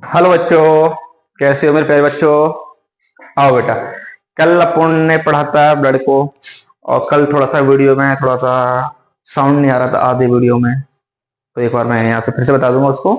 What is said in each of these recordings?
Hello बच्चों, कैसे हो मेरे प्यारे बच्चों। आओ बेटा, कल अपन ने पढ़ा था ब्लड को। और कल थोड़ा सा वीडियो में थोड़ा सा साउंड नहीं आ रहा था आधे वीडियो में, तो एक बार मैं यहाँ से फिर से बता दूंगा उसको।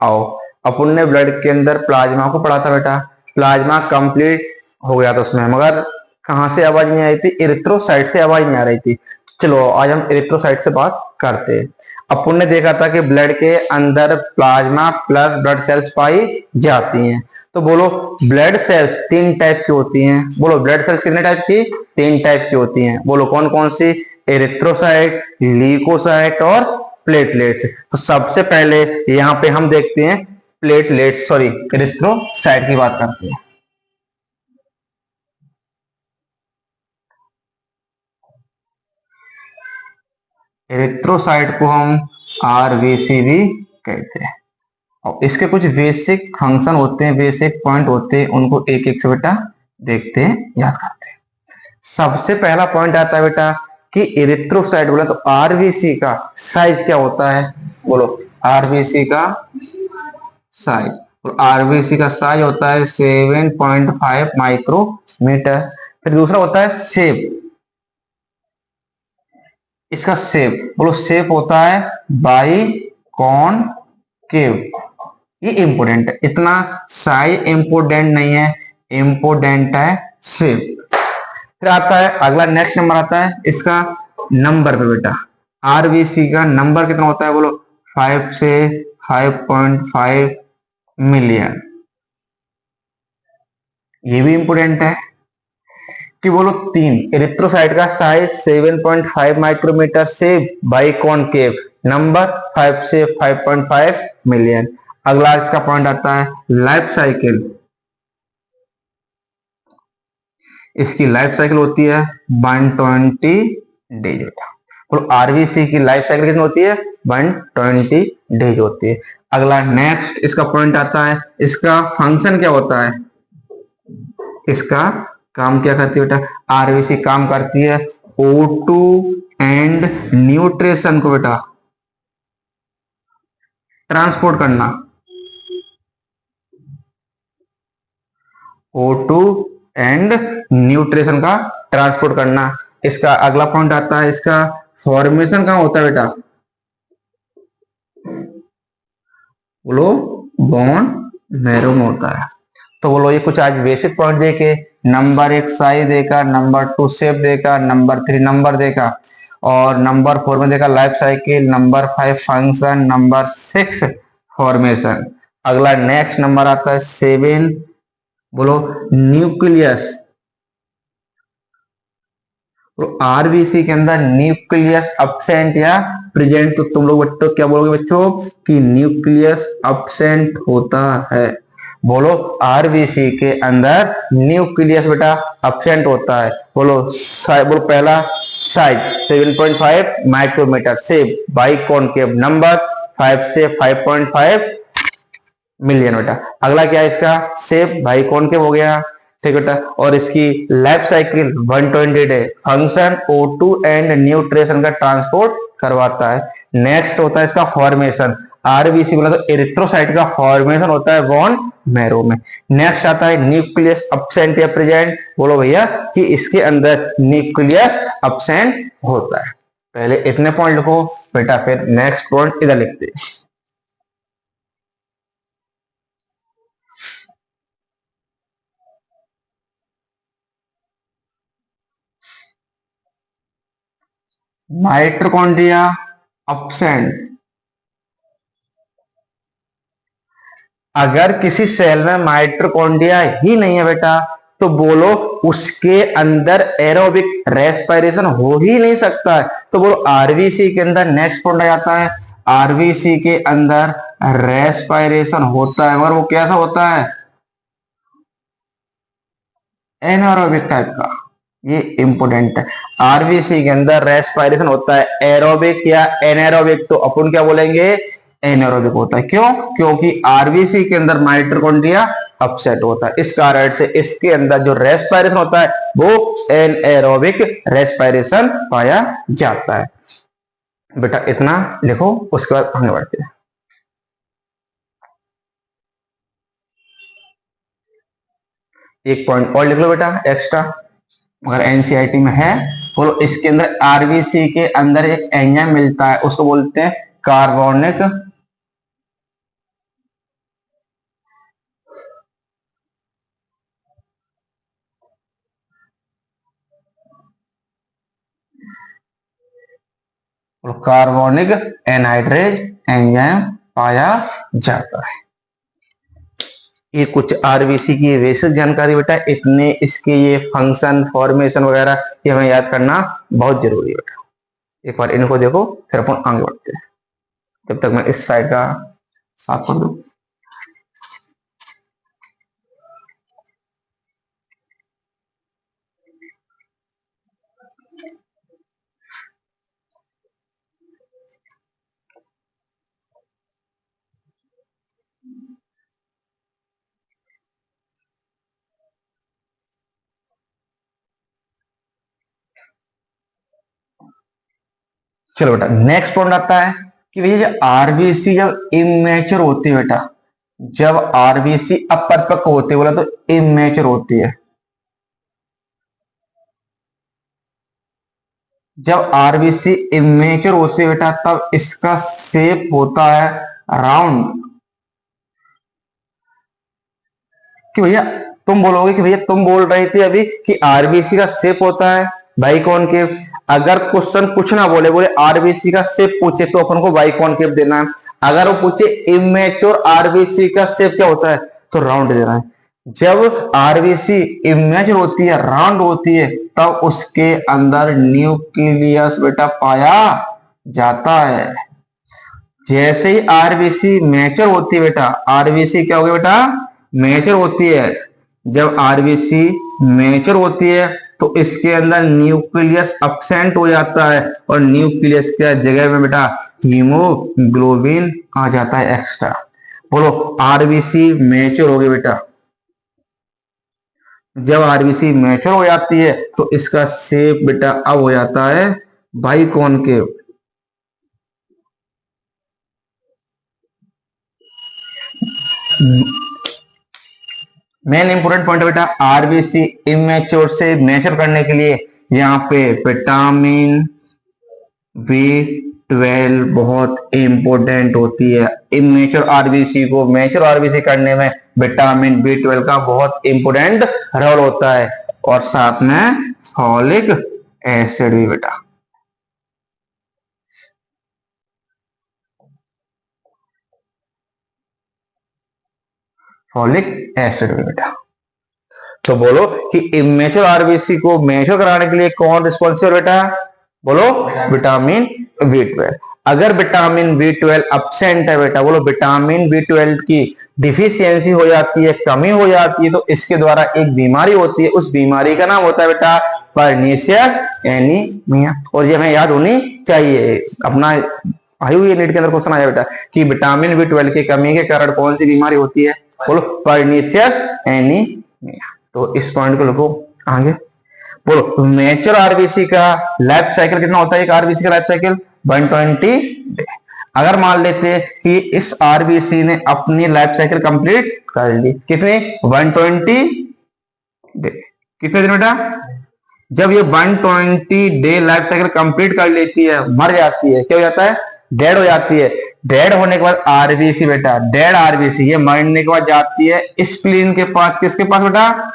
आओ, अपन ने ब्लड के अंदर प्लाज्मा को पढ़ा था बेटा। प्लाज्मा कंप्लीट हो गया था उसमें, मगर कहाँ से आवाज नहीं आई थी? इरिथ्रोसाइट से आवाज नहीं आ रही थी। चलो आज हम इरिथ्रोसाइट से बात करते हैं। अपन ने देखा था कि ब्लड के अंदर प्लाज्मा प्लस ब्लड सेल्स पाई जाती हैं। तो बोलो, ब्लड सेल्स तीन टाइप की होती हैं। बोलो, ब्लड सेल्स कितने टाइप की? तीन टाइप की होती हैं। बोलो कौन कौन सी? एरिथ्रोसाइट, ल्यूकोसाइट और प्लेटलेट्स। तो सबसे पहले यहाँ पे हम देखते हैं प्लेटलेट्स, सॉरी एरिथ्रोसाइट की बात करते हैं। एरिथ्रोसाइट को हम आरबीसी भी कहते हैं। और इसके कुछ बेसिक फंक्शन होते हैं, बेसिक पॉइंट होते हैं, उनको एक एक से बेटा देखते हैं, याद करते हैं। सबसे पहला पॉइंट आता है बेटा कि एरिथ्रोसाइट बोला तो आरबीसी का साइज क्या होता है? बोलो, आरबीसी का साइज। तो आरबीसी का साइज होता है 7.5 माइक्रोमीटर। फिर दूसरा होता है शेप। इसका शेप, बोलो शेप होता है बाई कॉनकेव। ये इंपोर्टेंट है, इतना साइज इंपोर्टेंट नहीं है, इंपोर्टेंट है शेप। फिर आता है अगला, नेक्स्ट नंबर आता है इसका नंबर पे बेटा। आरबीसी का नंबर कितना होता है? बोलो 5 से 5.5 मिलियन। ये भी इंपोर्टेंट है कि बोलो तीन, एरिथ्रोसाइट का साइज 7.5 माइक्रोमीटर से बाई कॉनकेव, नंबर 5 से 5.5 मिलियन। अगला इसका पॉइंट आता है लाइफ साइकिल। इसकी लाइफ साइकिल होती है 120 डेज बेटा। और आरबीसी की लाइफ साइकिल कितनी होती है? 120 डेज होती है। अगला नेक्स्ट इसका पॉइंट आता है, इसका फंक्शन क्या होता है? इसका काम क्या करती है बेटा? आरबीसी काम करती है O2 एंड न्यूट्रिशन को बेटा ट्रांसपोर्ट करना। O2 एंड न्यूट्रिशन का ट्रांसपोर्ट करना। इसका अगला पॉइंट आता है, इसका फॉर्मेशन कहाँ होता है बेटा? बोलो, बोन मैरो में होता है। तो बोलो, ये कुछ आज बेसिक पॉइंट देके, नंबर एक साइज देखा, नंबर टू शेप देखा, नंबर थ्री नंबर देखा, और नंबर फोर में देखा life cycle, number five function, number six formation. अगला नेक्स्ट नंबर आता है 7। बोलो, न्यूक्लियस। तो आरबीसी के अंदर न्यूक्लियस अब्सेंट या प्रेजेंट, तो तुम लोग बच्चों क्या बोलोगे बच्चों कि न्यूक्लियस अब्सेंट होता है। बोलो, आरबीसी के अंदर न्यूक्लियस बेटा अब्सेंट होता है। बोलो बोलो पहला साइज 7.5 माइक्रोमीटर से बाई कॉनकेव, नंबर 5 से 5.5 मिलियन बेटा। अगला क्या है इसका? शेप भाई कॉनकेव हो गया, ठीक बेटा। और इसकी life cycle 120 day, function O2 and nutrition का ट्रांसपोर्ट करवाता है। नेक्स्ट होता है इसका फॉर्मेशन। आरबीसी बोला तो एरिथ्रोसाइट का फॉर्मेशन होता है बोन मैरो में। नेक्स्ट आता है न्यूक्लियस अब्सेंट या प्रेजेंट। बोलो भैया कि इसके अंदर न्यूक्लियस अब्सेंट होता है। पहले इतने पॉइंट लिखो बेटा, फिर नेक्स्ट पॉइंट इधर लिखते हैं। Mitochondria absent. अगर किसी सेल में माइटोकॉन्ड्रिया ही नहीं है बेटा, तो बोलो उसके अंदर एरोबिक रेस्पिरेशन हो ही नहीं सकता है। तो बोलो आरबीसी के अंदर नेक्स्ट पॉइंट आ जाता है, आरबीसी के अंदर रेस्पिरेशन होता है, और वो कैसा होता है? एनारोबिक टाइप का। ये इंपोर्टेंट है। आरबीसी के अंदर रेस्पिरेशन होता है एरोबिक या एनारोबिक, तो अपन क्या बोलेंगे? एनारोबिक होता है। क्यों? क्योंकि आरबीसी के अंदर माइटोकॉन्ड्रिया अपसेट होता है, इस कारण से इसके अंदर जो रेस्पिरेशन होता है वो एनारोबिक रेस्पिरेशन पाया जाता है। बेटा इतना लिखो, उसके बाद आगे बढ़ते हैं। एक पॉइंट और लिख लो बेटा एक्स्ट्रा, अगर एनसीईआरटी में है। बोलो इसके अंदर आरबीसी के अंदर एक एंजाइम मिलता है, उसको बोलते हैं कार्बोनिक कार्बोनिक एनहाइड्रेज एंजाइम पाया जाता है। ये कुछ आरबीसी की बेसिक जानकारी बेटा, इतने इसके ये फंक्शन फॉर्मेशन वगैरह ये हमें याद करना बहुत जरूरी है बेटा। एक बार इनको देखो फिर अपन आगे बढ़ते हैं। जब तक मैं इस साइड का साफ कर दूं। चलो बेटा नेक्स्ट पॉइंट आता है कि भैया जब आरबीसी जब इमेच्योर होती है बेटा, जब आरबीसी अपरिपक्व होती है बोला तो इमेच्योर होती है। जब आरबीसी इमेच्योर होती है बेटा तब इसका शेप होता है राउंड। कि भैया तुम बोलोगे कि भैया तुम बोल रहे थे अभी कि आरबीसी का शेप होता है बाइकॉनकेव। अगर क्वेश्चन कुछ ना बोले, बोले आरबीसी का शेप पूछे तो अपन को बाइकॉनकेव देना है। अगर वो पूछे इमेच्योर आरबीसी का शेप क्या होता है तो राउंड देना है। जब आरबीसी इमेच्योर होती है राउंड होती है तब उसके अंदर न्यूक्लियस बेटा पाया जाता है। जैसे ही आरबीसी मैच्योर होती है बेटा, आरबीसी क्या होगी बेटा मैच्योर होती है। जब आरबीसी मैच्योर होती है तो इसके अंदर न्यूक्लियस अब्सेंट हो जाता है और न्यूक्लियस के जगह में बेटा हीमोग्लोबिन आ जाता है एक्स्ट्रा। बोलो आरबीसी मैच्योर होगी बेटा। जब आरबीसी मैच्योर हो जाती है तो इसका शेप बेटा अब हो जाता है बाइकॉनकेव। मेन इंपोर्टेंट पॉइंट बेटा आरबीसी इमेच्योर से मैच्योर करने के लिए यहाँ पे विटामिन B12 बहुत इंपॉर्टेंट होती है। इमेच्योर आरबीसी को मैच्योर आरबीसी करने में विटामिन B12 का बहुत इंपॉर्टेंट रोल होता है और साथ में फॉलिक एसिड भी बेटा। फॉलिक एसिड भी बेटा। तो बोलो कि इमेच्योर आरबीसी को मैच्योर कराने के लिए कौन रिस्पॉन्सिबल बेटा, बोलो विटामिन B12। अगर विटामिन B12 अब्सेंट है बेटा, बोलो विटामिन B12 की डिफिशियंसी हो जाती है, कमी हो जाती है तो इसके द्वारा एक बीमारी होती है, उस बीमारी का नाम होता है बेटा पर्नीशियस एनीमिया। और ये हमें याद होनी चाहिए, अपना आई हुई नीट के अंदर क्वेश्चन आया बेटा कि विटामिन B12 की कमी के कारण कौन सी बीमारी होती है, बोलो पर्नीशियस एनीमिया। तो इस पॉइंट को लिखो आगे। बोलो मैच्योर आरबीसी का लाइफ साइकिल कितना होता है, एक आरबीसी का लाइफ साइकिल 120 डे। अगर मान लेते हैं कि इस आरबीसी ने अपनी लाइफ साइकिल कंप्लीट कर ली, कितने 120 डे, कितने दिन बेटा, जब ये 120 डे लाइफ साइकिल कंप्लीट कर लेती है मर जाती है, क्या हो जाता है डेड हो जाती है। डेड होने के बाद आरबीसी बेटा, डेड आरबीसी ये मरने के बाद जाती है स्प्लीन के पास, किसके पास बेटा,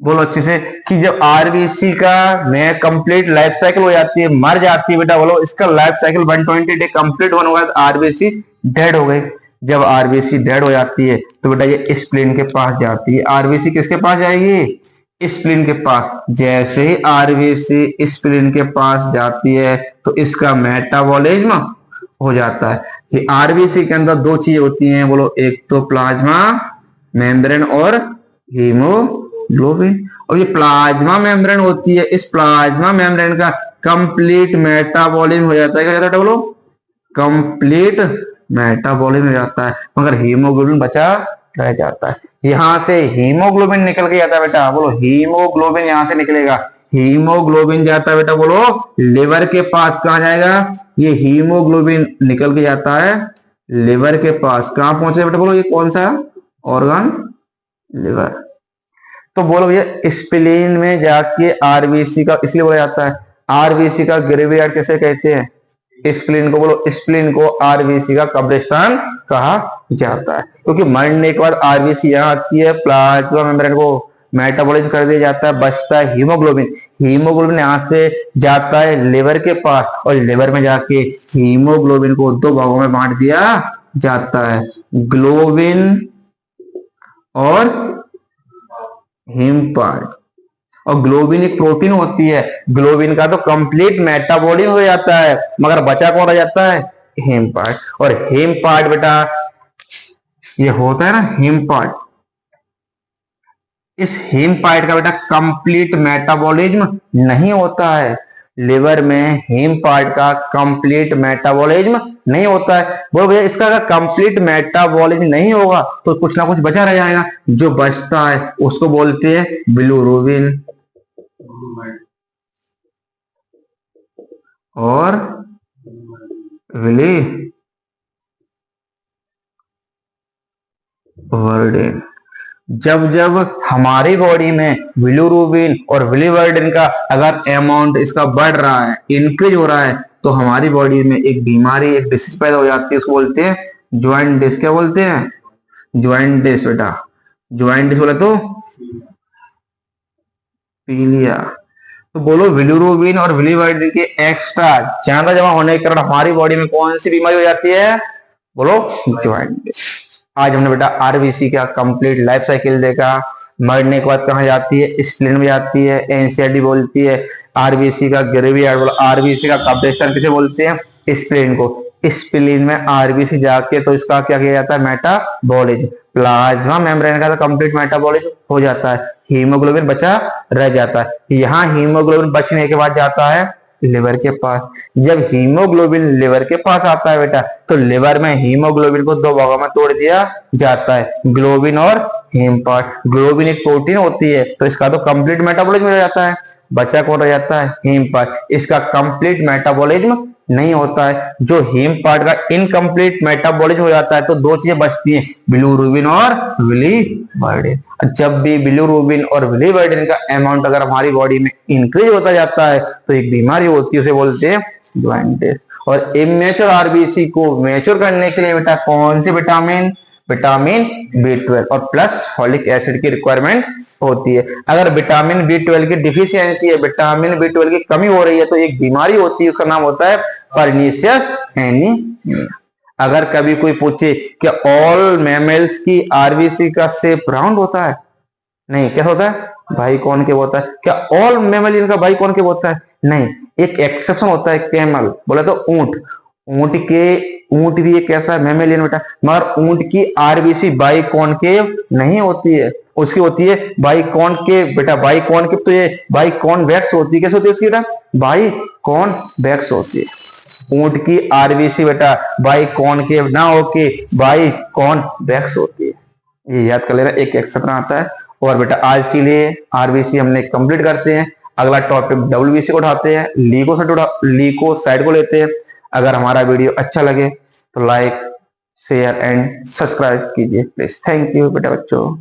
बोलो अच्छे से कि जब आरबीसी का में कंप्लीट लाइफ साइकिल हो जाती है मर जाती है बेटा, बोलो इसका लाइफ साइकिल 120 डे कंप्लीट होने के बाद आरबीसी डेड हो गई। जब आरबीसी डेड हो जाती है तो बेटा ये स्प्लीन के पास जाती है। आरबीसी किसके पास जाएगी, स्प्लीन के पास। जैसे ही आरबीसी स्प्लीन के पास जाती है तो इसका मेटाबॉलिज्म हो जाता है। कि आरबीसी के अंदर दो चीजें होती हैं, बोलो एक तो प्लाज्मा मेम्ब्रेन और हीमोग्लोबिन। और ये प्लाज्मा मेम्ब्रेन होती है, इस प्लाज्मा मेम्ब्रेन का कंप्लीट मेटाबॉलिज्म हो जाता है, क्या जाता है बोलो कंप्लीट मेटाबॉलिज्म हो जाता है, मगर हीमोग्लोबिन बचा रह जाता है। यहां से हीमोग्लोबिन निकल के जाता है बेटा, बोलो हीमोग्लोबिन यहां से निकलेगा, हीमोग्लोबिन जाता है बेटा बोलो लिवर के पास, कहा जाएगा, ये हीमोग्लोबिन निकल के जाता है लिवर के पास कहाँ पहुंचे बेटा, बोलो ये कौन सा ऑर्गन, लिवर। तो बोलो भैया स्प्लीन में जाके आरबीसी का, इसलिए बोला जाता है आरबीसी का ग्रेवयार्ड कैसे कहते हैं, स्प्लीन को, बोलो स्प्लीन को आरबीसी का कब्रिस्तान कहा जाता है, क्योंकि मरने के बाद आरबीसी यहाँ आती है, प्लाज्मा मेम्ब्रेन को मेटाबॉलिज्म कर दिया जाता है, बचता है हीमोग्लोबिन, हीमोग्लोबिन यहाँ से जाता है लिवर के पास, और लिवर में जाके हीमोग्लोबिन को दो भागों में बांट दिया जाता है, ग्लोबिन और हीमपार्ट। और ग्लोबिन एक प्रोटीन होती है, ग्लोबिन का तो कंप्लीट मेटाबॉलिज्म हो जाता है, मगर बचा कौन रह जाता है, हेम पार्ट। और हेम पार्ट बेटा ये होता है ना हेम पार्ट, इस हेम पार्ट का बेटा कंप्लीट मेटाबॉलिज्म नहीं होता है, लिवर में हेम पार्ट का कंप्लीट मेटाबॉलिज्म नहीं होता है। बोलो भैया इसका अगर कंप्लीट मेटाबॉलिज्म नहीं होगा तो कुछ ना कुछ बचा रह जाएगा, जो बचता है उसको बोलते हैं बिलिरुबिन और विलिवर्डिन। जब जब हमारी बॉडी में बिलिरुबिन और विलिवर्डिन का अगर अमाउंट इसका बढ़ रहा है, इंक्रीज हो रहा है, तो हमारी बॉडी में एक बीमारी, एक डिसीज पैदा हो जाती है, उसको बोलते हैं ज्वाइंटिस। क्या बोलते हैं, ज्वाइंटिस बेटा, ज्वाइंटिस बोले तो पीलिया। तो बोलो बिलिरुबिन और विलिवर्डिन के एक्स्ट्रा ज्यादा जमा होने के कारण हमारी बॉडी में कौन सी बीमारी हो जाती है, बोलो ज्वाइंटिस। आज हमने बेटा आरबीसी का कंप्लीट लाइफ साइकिल देखा, मरने के बाद कहाँ जाती है, स्प्लीन में जाती है, एनसीआरटी बोलती है आरबीसी का ग्रेवयार्ड, बोलो आरबीसी का कब्रिस्तान किसे बोलते हैं, स्प्लीन को। स्प्लीन में आरबीसी जाके तो इसका क्या किया जाता है, मेटाबॉलिज्म, प्लाज्मा मेम्ब्रेन का तो कंप्लीट मेटाबॉलिज्म हो जाता है, हीमोग्लोबिन बचा रह जाता है। यहाँ हीमोग्लोबिन बचने के बाद जाता है लिवर के पास। जब हीमोग्लोबिन लिवर के पास आता है बेटा, तो लिवर में हीमोग्लोबिन को दो भागों में तोड़ दिया जाता है, ग्लोबिन और हीम पार्ट। ग्लोबिन एक प्रोटीन होती है, तो इसका तो कंप्लीट मेटाबॉलिज्म हो जाता है, बचा कौन रह जाता है, हीम पार्ट। इसका कंप्लीट मेटाबॉलिज्म नहीं होता है, जो हीम पार्ट का इनकम्प्लीट मेटाबॉलिज्म हो जाता है, तो दो चीजें बचती हैं, बिलिरुबिन और विलिवर्डिन। जब भी बिलिरुबिन और विलिवर्डिन का अमाउंट अगर हमारी बॉडी में इंक्रीज होता जाता है, तो एक बीमारी होती है, उसे बोलते हैं ज्वाइंटिस। और इमेच्योर आरबीसी को मैच्योर करने के लिए बेटा कौन सी विटामिन, विटामिन B12 और प्लस फॉलिक एसिड की रिक्वायरमेंट होती है। अगर विटामिन B12 की डिफिशियंसी है, विटामिन B12 की कमी हो रही है, तो एक बीमारी होती है, उसका नाम होता है पर्नीशियस एनीमिया। अगर कभी कोई पूछे कि ऑल मैमल्स की आरबीसी का शेप राउंड होता है, नहीं, क्या होता है, भाई कौन के होता है, क्या ऑल मैमलियन का भाई कौन के होता है, नहीं, एक एक्सेप्शन होता है, कैमल, बोले तो ऊंट। ऊंट भी एक ऐसा मैमेलियन बेटा, मगर ऊंट की आरबीसी बाई कॉनकेव नहीं होती है, उसकी होती है बाई कॉनकेव बेटा, बाई कॉनकेव तो ये बाई कॉन्वेक्स होती है। कैसे होती है उसकी बेटा, बाई कॉन्वेक्स होती है। ऊंट की आरबीसी बेटा बाई कॉनकेव ना होके बाई कॉन्वेक्स होती है, ये याद कर लेना, एक एक्सेप्शन आता है। और बेटा आज के लिए आरबीसी हमने कंप्लीट करते हैं, अगला टॉपिक डब्ल्यूबीसी को उठाते हैं, लीकोसाइट को लेते हैं। अगर हमारा वीडियो अच्छा लगे तो लाइक, शेयर एंड सब्सक्राइब कीजिए प्लीज। थैंक यू बेटा बच्चों।